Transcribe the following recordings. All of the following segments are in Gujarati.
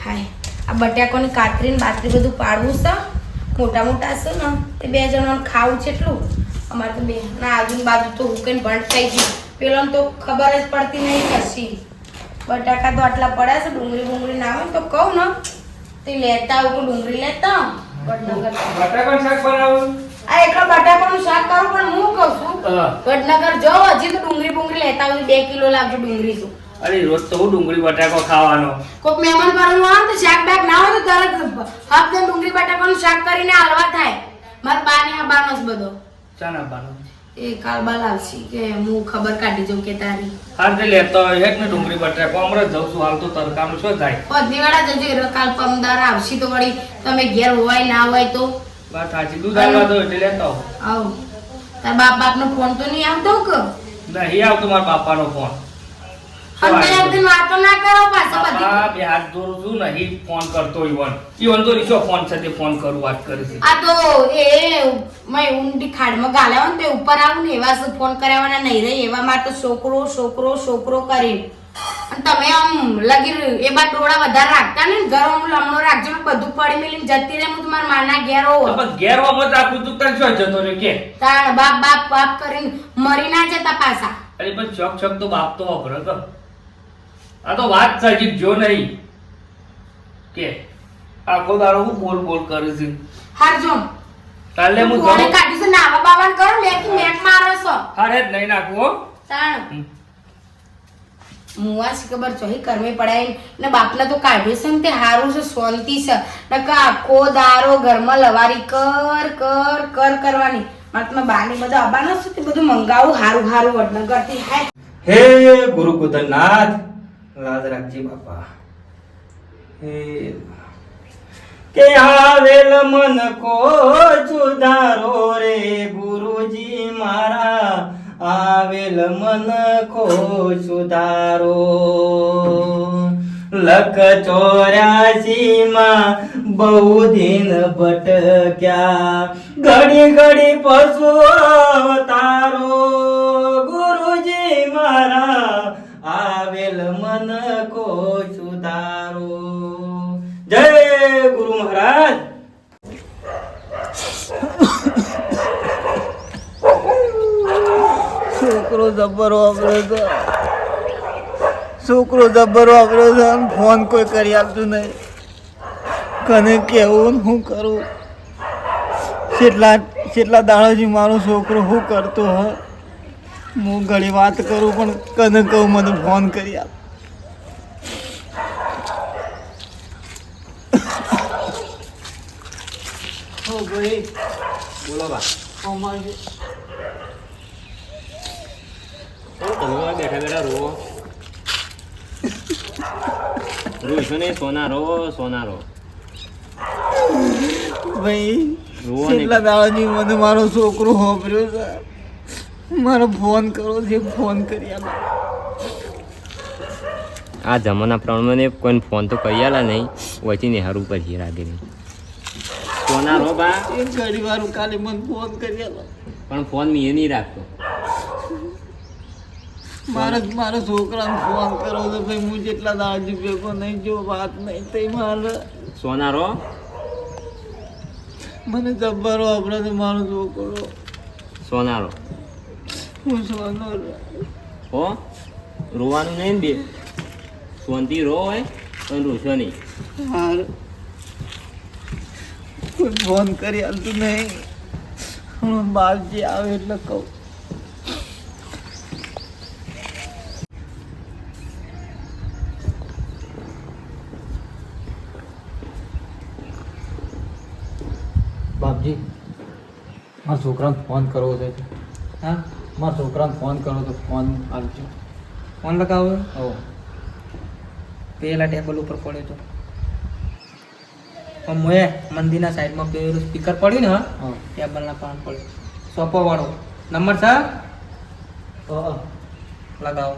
હાય આ બટાકાની કાતરીને બાતરી બધું પાડવું છે મોટા મોટા છે ને તે બે જણાને ખાવું છે એટલું અમારે તો બે ના આજુબાજુ તો હુકન ભંટ થઈ ગઈ પેલો તો ખબર જ પડતી નહીં કશી બટાકા તો આટલા પડ્યા છે ડુંગળી ના હોય તો કહું ને તે લેતા આવું ડુંગળી લેતા બટાકાનું શાક બનાવું આ એકલા બટાકાનું શાક કરું પણ હું કહું છું વડનગર જો હજી તો ડુંગળી લેતા આવું 2 કિલો લાવજો ડુંગળી તો અરે રોજ તો હું ડુંગળી બટાકો ખાવાનો કોઈક મહેમાન પરનું આવે તો શાક બેક ના હોય તો તરત હપ્તે ડુંગળી બટાકાનું શાક કરીને હલવા થાય મારા બાને આ બાનો જ બધો ચાના બાનો એ કાલ બાલ આવશે કે હું ખબર કાઢી જાઉં કે તારી હાર જે લેતો હોય એક ને ડુંગળી બટાકો અમરે જઉં છું હાલ તો તરકાનું શું થાય પદનીવાળા જજો કાલ પમદાર આવશે તો વળી તમે ઘેર હોય ના હોય તો વાત સાચી દૂધ આવવા દો એટલે લેતો આવ તાર બાપનો ફોન તો નહીં આવતો કે નહીં આવતો મારા બાપાનો ફોન અને એકદમ વાતો ના કરો પાછો બધી બાપા બે હાથ જોડું છું નહીં ફોન કરતો ઈવન તો રીસો ફોન સાથે ફોન કરું વાત કરી છે આ તો એ મેં ઊંડી ખાડમાં ગાલ્યા ને તે ઉપર આવું ને એવા ફોન કરાવવાના નહીં રહે એવા માર તો છોકરો કરીને અને તમે આમ લગી એ બાદ ડોળા વધારે રાખતા ને ઘર હું લમણો રાખજો ને બધું પડી મેલીને જતી રહે હું તમારા માના ઘેર હોવ પણ ઘેર મત રાખું તું તને શું જતો રે કે તાણ બાપ કરીને મરી ના જતા પાછા અરે પણ છક તો બાપ તો વાપરે તો આ તો વાત સાચી જો નહીં કે આખો દાડો હું બોલ કરું છું હારજો કાલે હું કોણે કાઢી છે નાવા બાવાન કરો મેક મારો છો હારે જ નહીં નાખું હો તાણ મુવા છે ખબર ચોહી કરમે પડાય ને બાપને તો કાઢ્યું છે ને તે હારું છે શાંતિ છે નકા આખો દારો ઘરમાં લવારી કર કરવાની મારા બાની બધા આબાનો છે તે બધું મંગાવું હારું વડનગરથી હાય હે ગુરુ કુદરનાથ લાજ રાખજી બાપા હે કે આવેલ મન કો સુધારો રે ગુરુજી મારા આવેલ મન કો સુધારો લખ 84 માં બહુ દિન ભટક્યા ઘડી પશુ અવતારો ગુરુજી મારા આવેલ મન કો સુધારો જય ગુરુ મહારાજ છોકરો જબ્બરો વાપર્યો છે ફોન કોઈ કરી આપતું નહીં કને કેવું હું કરું કેટલા દાડાથી મારો છોકરો શું કરતો હ હું ઘણી વાત કરું પણ કને કહું મને ફોન કરી આપ હો ભાઈ બોલો બા અમારે બેઠા રો છો ને સોનારો ભાઈ કેટલા દાડાથી મને મારો છોકરો વાપર્યો છે મારો ફોન કરો છે ફોન કરી આપ આ જમાના પ્રમાણે કોઈને ફોન તો કરી આલા નહીં ઓછી ને હારું પર રાગે નહીં સોના રો બા એક ઘડી વારું કાલે મને ફોન કરી આપ પણ ફોન મેં નહીં રાખતો મારા છોકરાને ફોન કરો તો ભાઈ હું જેટલા દાડાથી ભેગો નહીં જો વાત નહીં થઈ મારે સોના રો મને જબ્બરો આપણે તો મારો છોકરો સોના રો હું સોનો હો રોવાનું નહીં ને બે શાંતિ રો હોય પણ રોશો નહીં હાર કોઈ ફોન કરી હાલતું નહીં હું બાપજી આવે એટલે કહું બાપજી મારા છોકરાને ફોન કરવો છે હા મારા છોકરાને ફોન કરવો તો ફોન આપજો ફોન લગાવો હો પેલા ટેબલ ઉપર પડ્યો તો મોએ મંદિરના સાઈડમાં પેલું સ્પીકર પડ્યું ને હા ટેબલના પાન પડ્યું સોપો વાળો નંબર છે લગાવો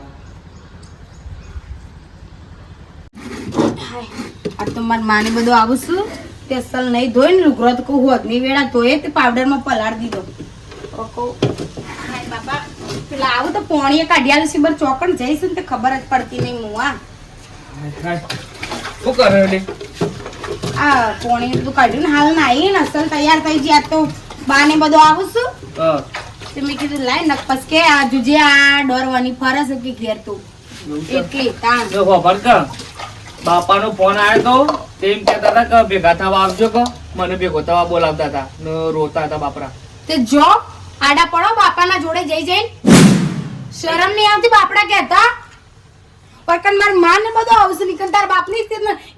આ તો મારી માને બધું આવું છું તે અસલ નહીં ધોઈ ને લુગરો તો કહું હોત ની વેળા ધોયે તે પાવડરમાં પલાળી દીધો બાપા પેલા આવું તો પોણીએ કાઢી આલું છે બર ચોકણ જઈશ ને તે ખબર જ પડતી નહીં હું આ શું કરે લે આ પોણી બધું કાઢ્યું ને હાલ નાઈ ને અસલ તૈયાર થઈ ગયા તો બાને બધું આવું છું હા તો મેં કીધું લાય નકપસ કે આ જુજે આ ડોરવાની ફરસ કે ઘેર તું એટલે તાણ જો ખબર કે બાપાનો ફોન આવ્યો તો તેમ કહેતા હતા કે ભેગા થવા આવજો કે મને ભેગો થવા બોલાવતા હતા ને રોતા હતા બાપરા તે જો આડા પડો બાપાના જોડે જઈ જઈને શરમ નહીં આવતી બાપડા કહેતા પણ માર માં ને બધું આવશે ઈકન તાર બાપની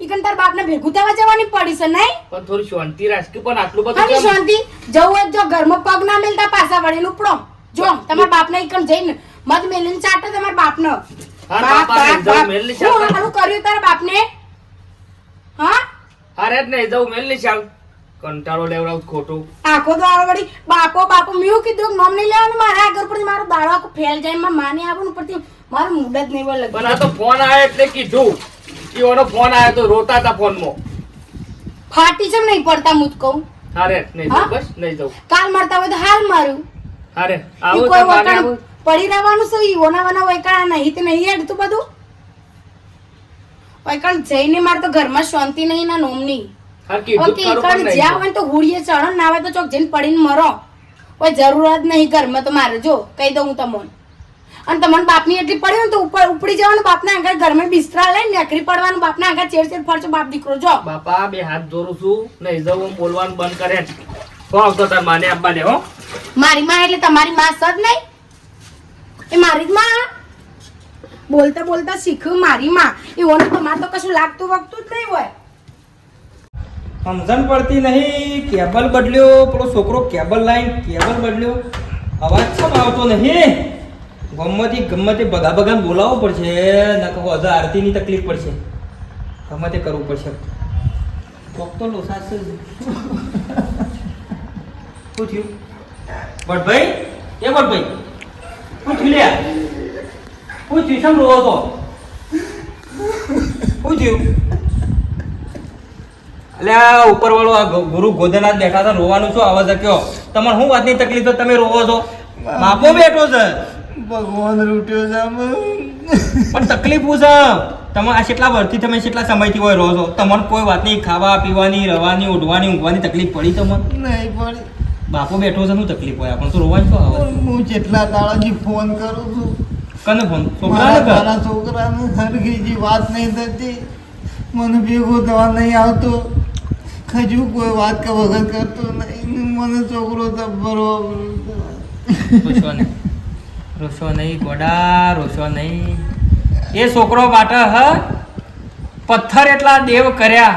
ઈકન તાર બાપને ભેગું થવા જવાની પડી છે નહીં પણ થોડી શાંતિ રાખી પણ આટલું બધું ખાલી કેમ? શાંતિ જવું હોય તો જો ઘરમાં પગ ના મેલતા પાછા વળીને ઉપડો જો તમારા બાપને ઈકન જઈને મત મેલીને ચાટો તમારા બાપનો હા, બાપાને જવું મેલની ચાટો. શું હાલું કર્યું તારા બાપને હા હારે જ નહીં જવું મેલ નહીં ચાલ કંટાળો લેવડાવ ખોટું આખો દાડો વળી બાપો મેં કીધું નોમ નહીં લેવાનું મારા આગળ પરથી મારો દાડો આખો ફેલ જાય માં માને આવું પરથી મારું મૂડ જ નહીં બોલ પણ આ તો ફોન આવ્યો એટલે કીધું ઈઓનો ફોન આવ્યો તો રોતા હતા ફોનમાં ફાટી છે નહીં પડતા મુજ કહું હારે નહીં હા? જવું બસ નહીં જવું કાલ મારતા હોય તો હાલ મારું હારે ઈ આવું કોઈ તમારે વટાણ આવું પડી રહેવાનું છે ઈ ઓના વૈકાણા નહીં તે નહીં હેડતું બધું વૈકાણ જઈને મારે તો ઘરમાં શાંતિ નહીં ના નોમની હા કીધું ઓકે જ ખરું પણ ઈકણ નહીં જ્યાં જવું. હોય તો હુડીએ ચડો ના હોય તો ચોક જઈને પડીને મરો કોઈ જરૂરત નહીં ઘરમાં તો મારે જો કહી દઉં હું તમને અને તમને બાપની એટલી પડી હોય ને તો ઉપર ઉપડી જવાનું બાપના આગળ ઘરમાં બિસ્તરા લઈને નકરી પડવાનું બાપના આગળ ચેડ ફરજો બાપ દીકરો જો બાપા બે હાથ જોડું છું નહીં જવું હું બોલવાનું બંધ કરે હો આવતો તાર માને આપવા દે હો મારી માં એટલે તમારી માં સદ નહીં એ મારી જ માં બોલતા બોલતા શીખ્યું મારી માં એ ઓને તમારે તો કશું લાગતું વગતું જ નહીં હોય સમજણ પડતી નહીં કેબલ બદલ્યો પેલો છોકરો કેબલ લાઈન કેબલ બદલ્યો અવાજ કેમ આવતો નહીં ગમતે ભગા ભગાને બોલાવવો પડશે નકર હજા આરતીની તકલીફ પડશે ગમતે કરવું પડશે કોક તો લોસાશે જ. શું થયું ભટ્ટભાઈ એ ભટ્ટભાઈ શું થયું લ્યા શું થયું શેમ રોવો છો શું થયું અલ્યા ઉપરવાળો આ ગુરુ ગોદનાથ બેઠા હતા રોવાનું શું આવાજ કયો તમારે શું વાતની તકલીફ તો તમે રોવો છો બાપો બેઠો છે ભગવાન રૂટ્યો છે પણ તકલીફ શું છે તમે આ કેટલા વર્ષથી તમે કેટલા સમયથી હોય રહો છો તમને કોઈ વાતની ખાવા પીવાની રહેવાની ઉઠવાની ઊંઘવાની તકલીફ પડી તમને નહીં પડી બાપો બેઠો છે શું તકલીફ હોય આપણે તો રોવાનું શું આવે હું જેટલા દાડાથી ફોન કરું છું કને ફોન મારા છોકરાને કર નાના છોકરાને હરખીજી વાત નહીં થતી મને ભેગો થવા નહીં આવતો ખજુ કોઈ વાત કે વગર કરતો નહીં મને છોકરો જબરો રોશો નહીં ગોડા રોશો નહીં એ છોકરો માટે હ પથ્થર એટલા દેવ કર્યા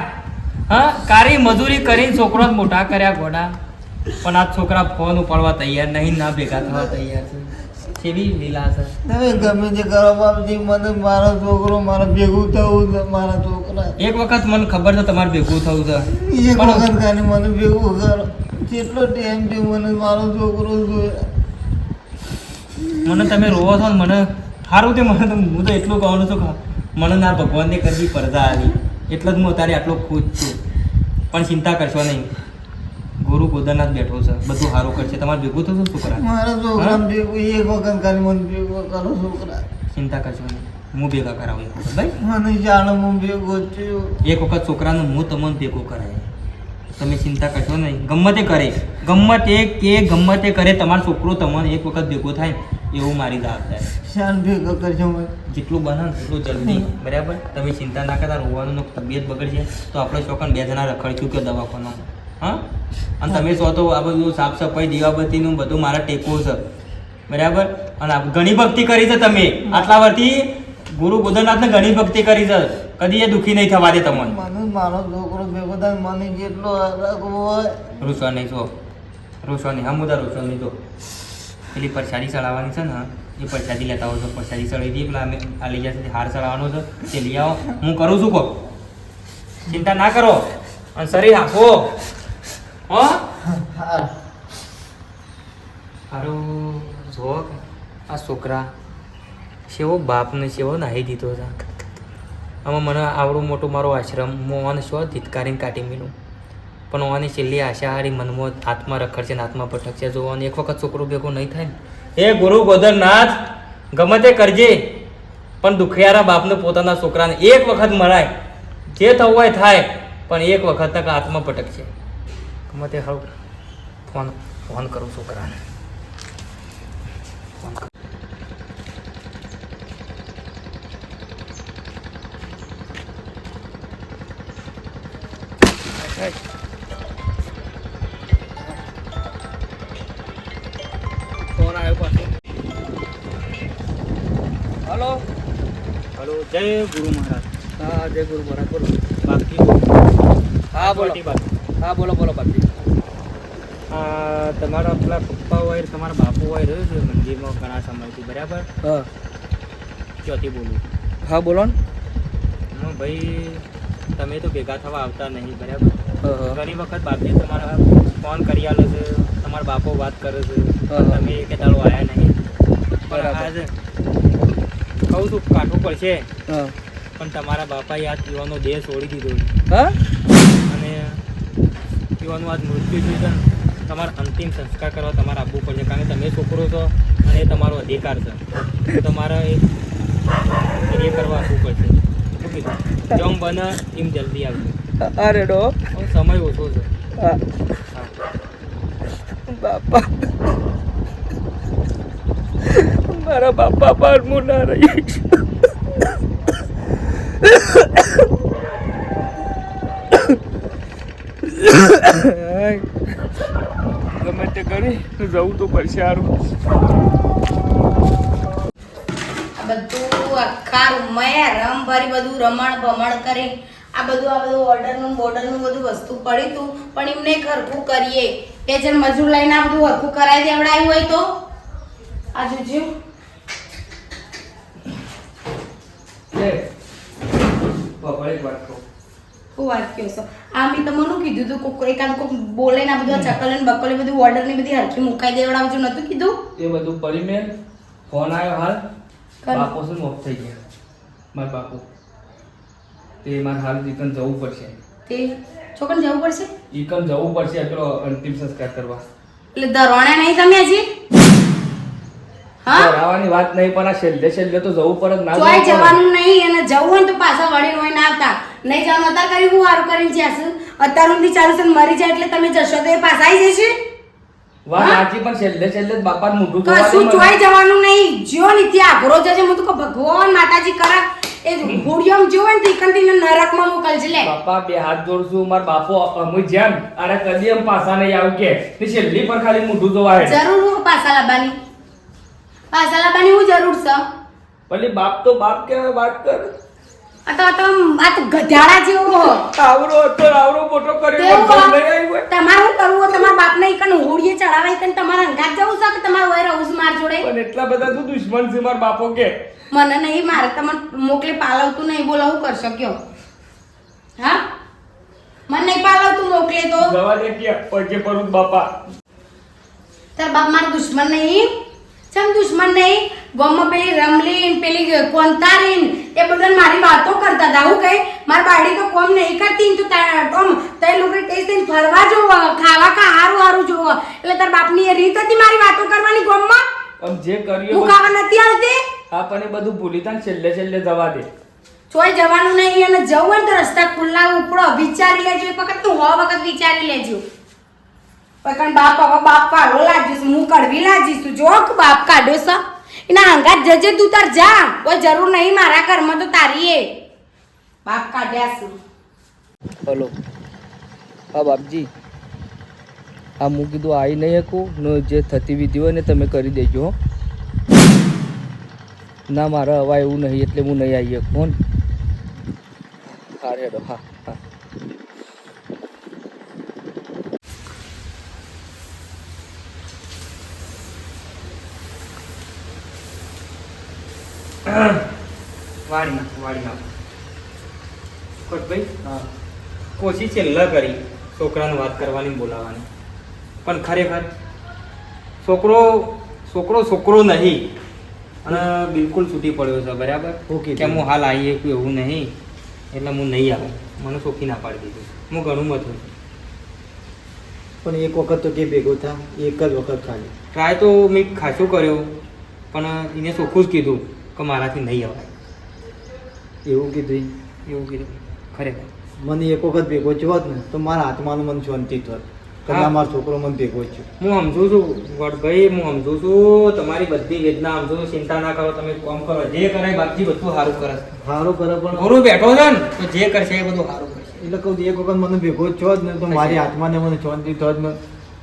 હા કારી મજૂરી કરીને છોકરો જ મોટા કર્યા ગોડા પણ આ છોકરા ફોન ઉપાડવા તૈયાર નહીં ના ભેગા થવા તૈયાર છે કેવી લીલા છે તમે ગમે તે કરો બાપજી મને મારો છોકરો મારે ભેગું થવું છે મારા છોકરા એક વખત મને ખબર છે તમારે ભેગું થવું છે એક વખત ખાલી મને ભેગું કરો કેટલો ટાઈમથી મને મારો છોકરો જોયા મને તમે રોવો છો ને મને સારું તે મને તો હું તો એટલું કહું છું કે મને ના ભગવાનને કદી પડદા આવી એટલે જ હું અત્યારે આટલો ખુશ છું પણ ચિંતા કરશો નહીં ગુરુ ગોદરનાથ બેઠો છે બધું સારું કરશે તમારે ભેગું થશે છોકરા મારા છોકરા ભેગું એક વખત ખાલી મને ભેગો કરો છોકરા ચિંતા કરશો નહીં હું ભેગા કરાવું એક વખત ભાઈ મને જાણે હું ભેગો છું એક વખત છોકરાને હું તમને ભેગો કરાય તમે ચિંતા કરશો નહીં ગમે તે કરે ગમે તે કરે તમારો છોકરો તમને એક વખત ભેગો થાય એવું મારી જવાબદારી શાન ભેગો કરજો મને જેટલું બને ને એટલું જલ્દી બરાબર તમે ચિંતા ના કરતા રોવાનું ને તબિયત બગડશે તો આપણે શોકન 2 જણા રખડશું કે દવાખાના હા અને તમે છો તો આ બધું સાફ સફાઈ દીવાબત્તીનું બધું મારા ટેકો છે બરાબર અને ઘણી ભક્તિ કરી છે તમે આટલા વર્ષથી ગુરુ ગોદરનાથને ઘણી ભક્તિ કરી છે કદી એ દુઃખી નહીં થવા દે તમને મને મારો છોકરો ભેગો થાય મને જેટલો રાખવો હોય રૂસવા નહીં જો રૂસવા નહીં હા મુદા રૂસવા નહીં જો પેલી પરસાદી ચડાવવાની છે ને એ પરસાદી લેતા આવો છો પરસાદી ચડાવી દઈએ પેલા અમે આ લઈ જશે હાર ચડાવવાનો છે તે લઈ આવો હું કરું છું કહો ચિંતા ના કરો અને શરીર આપો હો સારું જો આ છોકરા સેવો બાપને સેવો નાહી દીધો છે આમાં મને આવડું મોટું મારો આશ્રમ હું ઓને શું ધિતકારીને કાઢી મેલું પણ ઓની છેલ્લી આશા હારી મનમાં આત્મા રખડશે ને આત્મા ભટકશે જો અને એક વખત છોકરો ભેગો નહીં થાય ને એ ગુરુ ગોદરનાથ ગમે તે કરજે પણ દુખિયારા બાપને પોતાના છોકરાને એક વખત મળાય જે થવું હોય થાય, પણ એક વખત તક હાથમાં ભટકશે. ગમે તે હાલ ફોન કરું છોકરાને. ફોન આવ્યો પાછો. હલો. હલો, જય ગુરુ મહારાજ. હા, જય ગુરુ મહારાજ. બોલો. બાકી હા બોલો. હા બોલો બાપજી. તમારા પેલા પપ્પા હોય, તમારા બાપુ હોય રહ્યો છે મંદિરમાં ઘણા સમયથી, બરાબર? હા ક્યાંથી બોલું? હા બોલો ને. હા ભાઈ, તમે તો ભેગા થવા આવતા નહીં, બરાબર? હા ઘણી વખત બાપજી તમારા ફોન કરી આલે છે, તમારા બાપો વાત કરે છે, હા. તમે એક દાડો આવ્યા નહીં. પણ બરાબર. આજ કહું છું કાઢવું પડશે, હા પણ તમારા બાપાએ આ પીવાનો દેહ છોડી દીધો હા અને પીવાનું આજ મૃત્યુ થયું છે. તમારે અંતિમ સંસ્કાર કરવા તમારે આપવું પડશે, કારણ કે તમે છોકરો છો અને એ તમારો અધિકાર છે. તો તમારે એ કરવા આપવું પડશે. શું કીધું? જેમ બને એમ જલ્દી આવજો. અરે ડો હવે સમય ઓછો છે. હા હા. બાપા, મારા બાપા પર હું ના રહીશ. ગમે તે કરી જવું તો પડશે. સારું. આ બધું આખા રૂમમાં રમભરી બધું રમણ ભમણ કરી આ બધું ઓર્ડરનું બોર્ડરનું બધું વસ્તુ પડ્યું હતું, પણ એમને ખરખું કરીએ. બે જણ મજૂર લઈને આ બધું હરખું કરાવી દેવડાવ્યું હોય તો આ જોજો. હું વાત કહો છો? આ મેં તમને કીધું હતું કોક એકાદ કોક બોલે ને આ બધું ચકલ ને બકલ બધું ઓર્ડર ની બધી હરખી મુકાઈ દેવડાવજો, નતું કીધું? એ બધું પડી મેં ફોન આવ્યો હાલ. કર. બાપો શું ઓફ થઈ ગયા મારા બાપુ. તે મારે હાલ ઈકન જવું પડશે. તે છોકરાને જવું પડશે ઈકન જવું પડશે પેલો અંતિમ સંસ્કાર કરવા. એટલે દરવાણા નહીં તમે હજી? હા, કરાવવાની વાત નહીં, પણ આ છેલ્લે તો જવું પડે જ. ના ચોય જવું પડે. જવાનું નહીં અને જવું હોય ને તો પાછા વળી હોય ના આવતા. નહીં જવાનું અત્યારે કરી હું હારું કરીને જશે. અત્યાર સુધી ચાલુ છે ને મરી જાય એટલે તમે જશો તો એ પાછા આવી જશે. વાત હા? સાચી, પણ છેલ્લે જ બાપાને મોઢું જોવા કશું દે મને. ચોય જવાનું નહીં. જ્યો ને ત્યાં અઘરો જશે. હું તો કહું ભગવાન માતાજી કરા એ હોડિયામાં જો ને તો ઈકનથી ને નરકમાં મોકલજે લે. બાપા બે હાથ જોડશું. મારા બાપો અમુક જેમ અરે કદી એમ પાછા નહીં આવું કે તે છેલ્લી પર ખાલી મોઢું જોવા હે. જરૂર હું પાછા લાવવાની હું જરૂર છે? ભલે બાપ તો બાપ કહેવાય. વાત કર. આ તો ગધાડા જેવો હો. આવરો હતો આવરો મોટો કર્યો તેવું પણ હો. નહીં આવ્યું હોય. તમારે શું કરવું હોય? તમારા બાપને ઈકન હોડીએ ચડાવવા ઈકન તમારા અંગાત જવું છે કે તમારું હોય રહું છે માર જોડે? પણ એટલા બધા શું દુશ્મન છે મારા બાપો કે મને નહીં, મારે તમને મોકલે પાલવતું નહીં. બોલાવું કરશો કયો? હા, મને નહીં પાલવતું મોકલે તો જવા દે કે પગે પરું બાપા. તાર બાપ મારા દુશ્મન નહીં? ચમ દુશ્મન નહીં? ગામમાં પેલી રમલીન પેલી કોંતારીન એ બધા મારી વાતો કરતા હતા. હું કઈ મારી બાડી તો કોમ નહીં કરતી ને તો તે લોકો કઈ ફરવા જોવો, ખાવા કા હારું જોવો. એટલે તાર બાપની એ રીત હતી મારી વાતો કરવાની ગામમાં? આમ જે કર્યું હું ખાવા નથી આવતી? આપણને બધું ભૂલી તા ને છેલ્લે જવા દે. ચોય જવાનું નહીં અને જવું હોય ને તો રસ્તા ખુલ્લા ઉપડો. વિચારી લેજો એક વખત, તું 100 વખત વિચારી લેજો. પણ બાપ હવે બાપ કાઢો લાગીશ, હું કડવી લાગીશ. જો કે બાપ કાઢ્યો છે એના હંગાત જજે તું તાર જા. કોઈ જરૂર નહીં મારા ઘરમાં તો તારી એ બાપ કાઢ્યા છે. હલો. હા બાપજી, આ હું કીધું આવી નહીં શકું ને જે થતી વિધિ હોય ને તમે કરી દેજો હો. ના મારે હવા એવું નહીં એટલે હું નહીં આવી શકું. હા રેડો. હા હા. વાળી નાખ. કોટભાઈ, કોશિશ છેલ્લા કરી છોકરાને વાત કરવાની બોલાવવાની, પણ ખરેખર છોકરો નહીં અને બિલકુલ છૂટી પડ્યો છે, બરાબર? કે હું હાલ આવી શકું એવું નહીં એટલે હું નહીં આવું. મને ચોખ્ખી ના પાડી દીધું. હું ઘણું મથું. પણ એક વખત તો કે ભેગો થા, એક જ વખત ખાલી. ટ્રાય તો મેં ખાસો કર્યો, પણ એને ચોખ્ખું જ કીધું કે મારાથી નહીં અવાય. એવું કીધું. એવું કીધું. ખરેખર મને એક વખત ભેગો થયો હોત ને તો મારા આત્માનું મન શાંતિ થોત કે હા. ના મારો છોકરો મને ભેગો થયો. હું સમજુ છું ગોડભાઈ, હું સમજુ છું તમારી બધી વેદના સમજુ છું. ચિંતા ના કરો, તમે કામ કરો, જે કરાય બાપજી બધું સારું કરે. સારું કરે પણ ગુરુ બેઠો છે ને તો જે કરશે એ બધું સારું કરશે. એટલે કહું છું, એક વખત મને ભેગો થયો જ ને તો મારી આત્માને મને શાંતિ થોત ને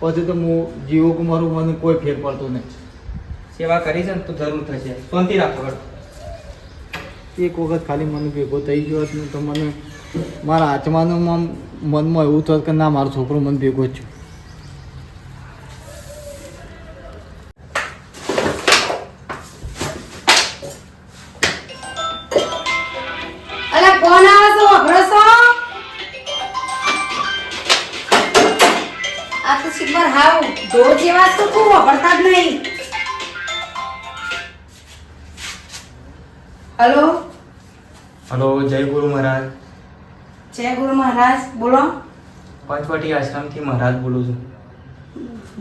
પછી તો હું જીવો કે મારું મને કોઈ ફેર પડતો નહીં. સેવા કરી છે ને તો જરૂર થશે. શાંતિ રાખો. એક વખત ખાલી મને ભેગો થઈ ગયો હોત ને તો મને મારા આત્માનું મનમાં એવું થયું કે ના મારો છોકરો મને ભેગો જ છે. અલા કોણ આવે છે વગરો છો? આ તો શિખર હાવ ઢોર જેવા તો તું વગરતા જ નહીં. હલો, હલો, જય ગુરુ મહારાજ. જય ગુરુ મહારાજ, બોલો. પંચવટી આશ્રમથી મહારાજ બોલું છું.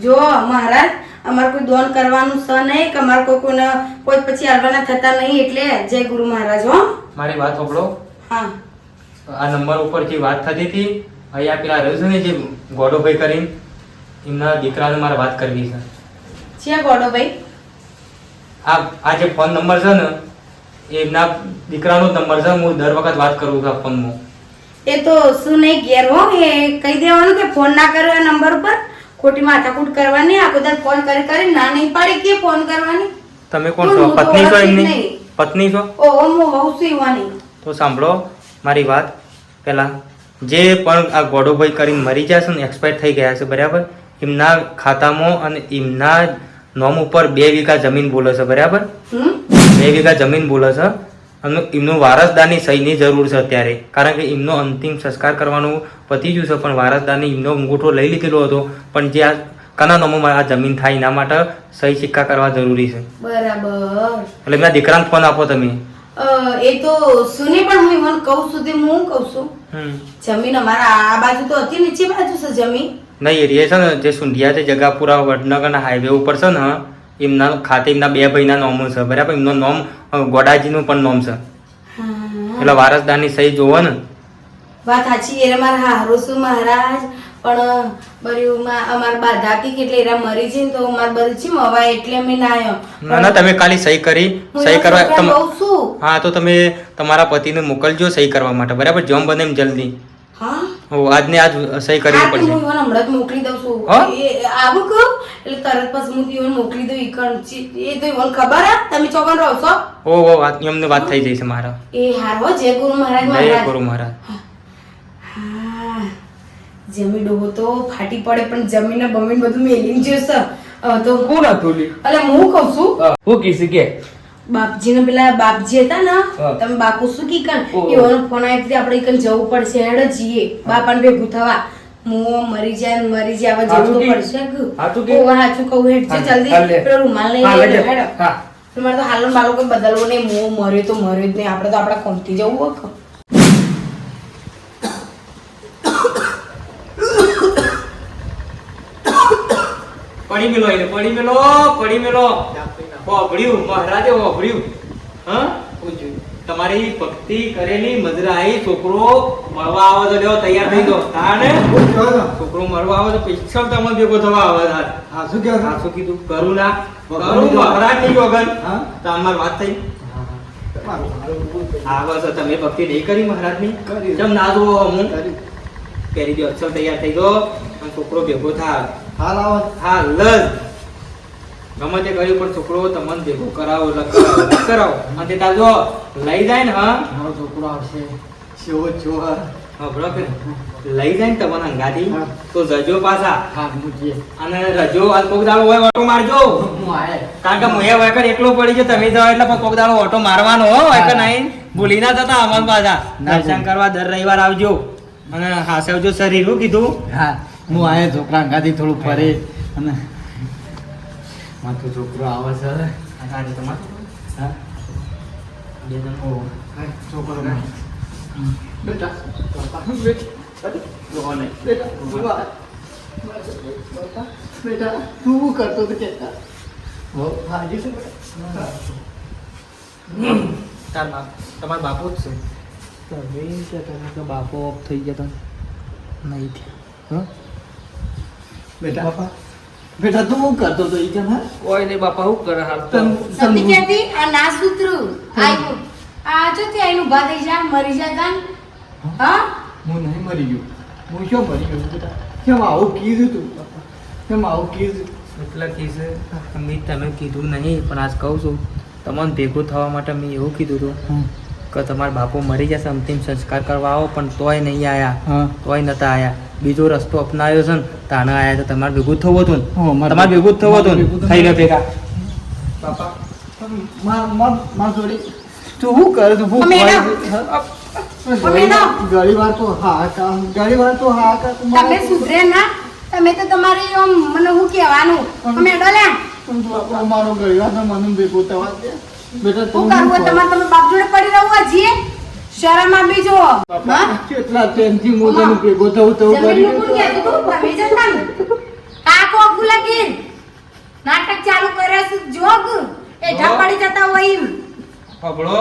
જો મહારાજ, અમારે કોઈ દોન કરવાનું છે નહીં કે અમારે કોઈ પછી આવવાના થતા નહીં, એટલે જય ગુરુ મહારાજ. હો, મારી વાત સાંભળો. હા. આ નંબર ઉપરથી વાત થતી હતી. અહીંયા પેલા રહ્યું છે ને જે ગોડોભાઈ કરીને, એમના દીકરાને મારે વાત કરવી છે. છે ગોડો ભાઈ? આ જે ફોન નંબર છે ને એમના દીકરાનો જ નંબર છે. હું દર વખત વાત કરું છું આ ફોનમાં. એ તો શું નહીં ઘેર હો, એ કહી દેવાનું કે ફોન ના કર્યો આ નંબર ઉપર, ખોટી માથાકૂટ કરવાની. આખો દાડો ફોન કરી ના નહીં પાડી કે ફોન કરવાની. તમે કોણ છો? હું તો પત્ની છો ઓળખતી જ એમની? નહીં. પત્ની છો? ઓહો, હું વહુ છું ઈવાની. તો સાંભળો મારી વાત. પહેલાં જે પણ આ ગોડોભાઈ કરીને મરી ગયા છે ને, એક્સપાયર થઈ ગયા છે, બરાબર, એમના ખાતામાં અને એમના નોમ ઉપર 2 વીઘા જમીન બોલે છે, બરાબર. 2 વીઘા જમીન બોલે છે અને એમનું વારસદારની સહીની જરૂર છે અત્યારે, કારણ કે એમનો અંતિમ સંસ્કાર કરવાનું પતી ગયું છે, પણ વારસદારની એમનો અંગૂઠો લઈ લીધેલો હતો, પણ જે આ કના નામમાં આ જમીન થાય એના માટે સહી સિક્કા કરવા જરૂરી છે. બરાબર. એટલે એમના દીકરાને ફોન આપો તમે. એ તો સુને પણ હું ઈવન કહું છું તે હું કહું છું જમીન અમારા આ બાજુ તો હતી, નીચે બાજુ છે જમીન. નહીં, એ છે ને જે સુંઢિયા છે જગાપુરા વડનગરના હાઈવે ઉપર છે ને, એમના ખાતે એમના 2 ભાઈના નોમ છે, બરાબર. એમનું નોમ ગોડાજીનું પણ નોમ છે. એટલે વારસદારની સહી જોવો ને. વાત સાચી. એ મારા હારો છું મહારાજ, પણ બર્યું અમારા બાધા હતી કે એટલે એરા મરી છે ને તો અમારે બધું છે મવાય એટલે અમે ના આવ્યો. ના ના, તમે ખાલી સહી કરી, હું સહી એના કરવા છોકરાને કહું છું. હા, તો તમે તમારા પતિને મોકલજો સહી કરવા માટે, બરાબર. જેમ બને એમ જલ્દી. હા, આજને આજ સહી કરવી હા, તો પડશે. હું ઈવન હમણાં જ મોકલી દઉં છું. હા? એ આવું કહું એટલે તરત પછી હું ઈવન મોકલી દઉં. એ તો ઈવન ખબર હે તમે ચોકન રહો છો. ઓહો, એમને વાત થઈ જશે મારા. એ હારો, જય ગુરુ મહારાજ. જય મહારાજ ગુરુ મહારાજ. હા, જમીન ડોહો તો ફાટી પડે પણ જમીન બમીન બધું મેલીને જશે. તો કોણ હતું લી? અલે હું કહું છું, હું કીધી કે બાપજીને પેલા બાપજી હતા ને, હા. તમે બાપુ શું કી કન ઓહો. એવાનો ફોન આવી આપણે ઈકન જવું પડશે, હેડો જઈએ બાપાને ભેગું થવા. હું મરી જાય ને મરી જાય, હવે જવું તો હાચું કી? પડશે કે. હાચું કી? ઓવા હાચું કહું, હેડ છે હાલ, જલ્દી હાલ લે. પેલો રૂમાલ લઈ હા, લે, લેજે. હેડો. હા. તમારે તો હાલનો બાલો કોઈ બદલવો નહીં, હું મર્યો તો મર્યો જ નહીં, આપણે તો આપણા કોમથી જવું હોય કે. પડી મેલો એને, પડી મેલો, પડી મેલો. હોભળ્યું મહારાજે, હોભળ્યું. હા, તમારી ભક્તિ કરેલી મજરાઈ છોકરો મળવા આવે તો લેવો તૈયાર થઈ જાઓ. તાને છોકરો મળવા આવે તો પિક્ચર તમને ભેગો થવા આવે. હા, શું કહેવાય? હા, શું કીધું? કરું ના કરું મહારાજ ની વગર. હા? તો અમાર વાત થઈ. આવે છે તમે ભક્તિ નહીં કરી મહારાજ ની? કરી. કેમ ના જુઓ? હું કરી. પહેરી દો, અક્ષર તૈયાર થઈ જાઓ અને છોકરો ભેગો થાય. હાલ આવો. હા, લજ ગમે તે કર્યું પણ છોકરો તમને ભેગો કરાવો, કરાવો. અને તે તાર જો લઈ જાય ને, હા મારો છોકરો આવશે. શેવો જોવા. હા, બરાબર. લઈ જાય ને તમને હંગાથી હા. તો જજો પાછા. હા, મૂકીએ. અને રજો આ કોક દાડો હોય ઓટો મારજો. હું આયે. કારણ કે મુએ વાયકર એકલો પડી ગયો, તમે જાઓ એટલે પણ કોક દાડો ઓટો મારવાનો હો. વાયકર નહીં ભૂલી ના જતા અમાર પાછા. ના દર્શન કરવા દર રવિવાર આવજો અને હાસવજો શરીર. શું કીધું? હા, હું આયે છોકરા અંગાથી થોડું ફરે અને માથું છોકરો આવે છે. હા, તમારું હા, બે જણ. ઓહો. હા, છોકરો બેટા બેટા જોવો નહીં. બેટા ઉભા. બેટા તું શું કરતો હતો કેતા? હો, હાજી શું બેટા? તમારા બાપુ જ છે. તમે કે તમે તો બાપો ઓફ થઈ ગયા તા નહીં થયા બેટા બેટા તું શું કરતો હતો ઈ જન હા કોઈ નહીં બાપા શું કરે હાલ તો સતી કહેતી આ ના સૂત્રું આયુ આ જો તે આયનું ઉભા થઈ જા મરી જા તાન હા હું નહીં મરી ગયો હું શું મરી ગયો બેટા કેમ આવું કીધું તું કેમ આવું કીધું એટલે કીધે મેં તમે કીધું નહીં પણ આજ કહું છું તમને ભેગું થવા માટે મેં એવું કીધું હતું કે તમારા બાપુ મરી જશે અંતિમ સંસ્કાર કરવા આવો પણ તોય નહીં આવ્યા હા તોય નતા આવ્યા બીજો રસ્તો અપનાવ્યો છે ને તાણે આવ્યા તો તમારે ભેગું જ થવું હતું હો, મારે તમારે ભેગું જ થવું હતું ભેગું થઈ ગયા ભેગા બાપા માં જોડી તું શું કરે તું શું અમે ના. ઘણી વાર તો હા કા ઘણી વાર તો હા કા તું તમે સુધરે ના તમે તો તમારી આમ મને હું કહેવાનું અમે ડોલ્યા મારો ઘણી વાર તો મને ભેગું થવા દે બેટા હું તું કરવું તમે તમે બાપ જોડે પડી રહું હજી શરમ આપી જો બાપા કેટલા ટેન્શન હું તને ભેગો થવું તો જમીન નું કોણ કહેતું તું ભમી જતા કાકો અકુલા ગીર નાટક ચાલુ કરે છે જોગ એ ઢાપડી જતા હોય એમ પકડો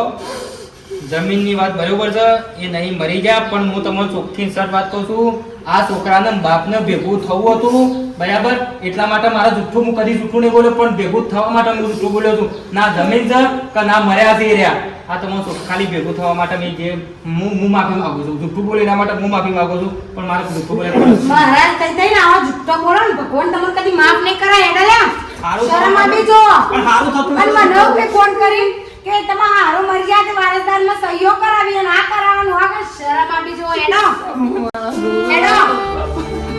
જમીનની વાત બરોબર છે એ નહીં મરી ગયા પણ હું તમને ચોખ્ખી સર વાત કહું છું આ છોકરાને બાપને ભેગું થવું હતું બરાબર એટલા માટે મારા જુઠ્ઠું હું કદી જુઠ્ઠું નહીં બોલ્યો પણ ભેગું થવા માટે હું જુઠ્ઠું બોલ્યો છું ના જમીન છે કે ના મર્યા છે એ રહ્યા આ તમારું ખાલી ભેગું થવા માટે મેં જે હું માફી માંગુ છું જુઠ્ઠું બોલે એના માટે હું માફી માંગુ છું પણ મારે જુઠ્ઠું બોલે મહારાજ થઈ થઈ ને આવા જુઠ્ઠો બોલો ને ભગવાન તમને કદી માફ નહીં કરે હેડા હારું શરમ આપી જો પણ હારું થતું અને મને કે ફોન કરી કે તમે હારો મરી ગયા તે વારસદારમાં સહીઓ કરાવી અને આ કરાવવાનું આ કે શરમ આપી જો હેડો હેડો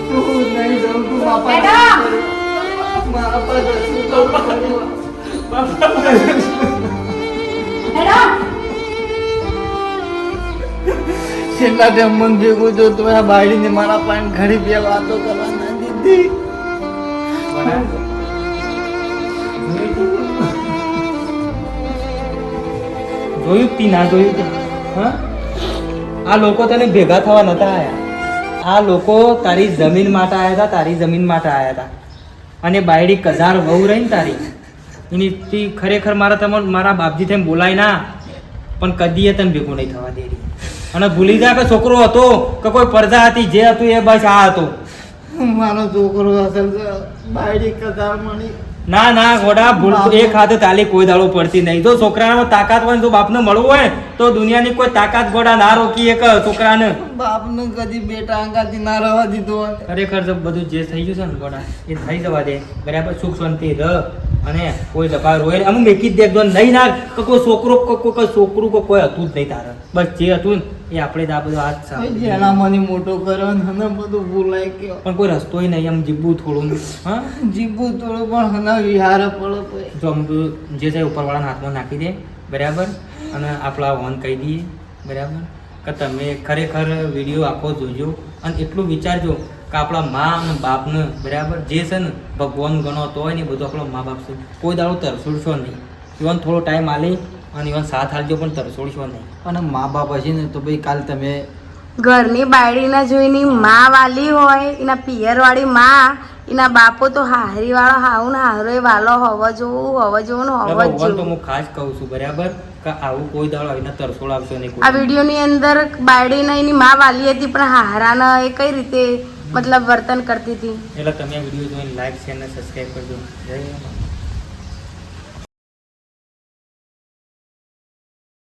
હું નહીં જાઉં તું બાપા હેડો મારા પર હેડો છેલ્લા ટાઈમ મન ભેગું જો તો આ બાયડીને મારા પાસે ઘણી બે વાતો કરવા ના દીધી જોયું તી ના જોયું તી હા આ લોકો તને ભેગા થવા નતા આયા આ લોકો તારી જમીન માટે આયા હતા તારી જમીન માટે આયા હતા અને બાયડી કજાર વહુ રહી ને તારી એની તી ખરેખર મારા બાપજી તેમ બોલાય ના પણ કદીએ તને ભેગું નહીં થવા દે રહી અને ભૂલી જા કે છોકરો હતો કે કોઈ પડદા હતી જે હતું એ બસ આ હતો મારો છોકરો અસલ છે બાયડી કદાર મણી ના ના ગોડા ભૂલ એક હાથે તાલી કોઈ દાડો પડતી નહીં જો છોકરાને તાકાત હોય ને જો બાપને મળવું હોય તો દુનિયાની કોઈ તાકાત ગોડા ના રોકી એક છોકરાને બાપને કદી બેટા અંગાથી ના રહેવા દીધો હોય. ખરેખર જો બધું જે થઈ ગયું છે ને ગોડા એ થઈ જવા દે બરાબર સુખ શાંતિ રહ અને કોઈ દફા રોય અમુક મેકી જ દેખજો નહીં ના કે કોઈ છોકરો કોઈ છોકરું કોઈ હતું જ નહીં તારે બસ જે હતું ને એ આપણે જ આ બધું હાથ સાફ જેના મને મોટો કર્યો ને હને બધું ભૂલાઈ ગયો પણ કોઈ રસ્તોય નહીં એમ જીવવું થોડું હા જીભું થોડું પણ હને વિહાર પડે પછી. જો આમ જે છે ઉપરવાળાના હાથમાં નાખી દે બરાબર અને આપણા વન કહી દઈએ બરાબર કે તમે ખરેખર વિડીયો આખો જોજો અને એટલું વિચારજો કે આપણા મા અને બાપને બરાબર જે છે ને ભગવાન ગણો તો હોય ને એ બધું આપણો મા બાપ છે કોઈ દાડો તરસોડશો નહીં ઇવન થોડો ટાઈમ આલે અને ઇવન સાથ હાલજો પણ તરસોડશો નહીં અને મા બાપ હશે ને તો ભાઈ કાલ તમે ઘરની બાયડીના જોઈની માં વાલી હોય એના પિયરવાળી માં એના બાપો તો હારી વાળો હાવ ને હારો એ વાલો હોવો જોવું ને હોવો ભગવાન તો જોવું હું ખાસ કહું છું બરાબર કે આવું કોઈ દાડો આવીને તરસોડ આવશો નહીં આ વિડીયોની અંદર બાયડીના એની માં વાલી હતી પણ હારાના એ કઈ રીતે મતલબ વર્તન કરતી હતી એટલે તમે આ વિડીયો જોઈને લાઈક શેર અને સબસ્ક્રાઈબ કરજો જય માતા.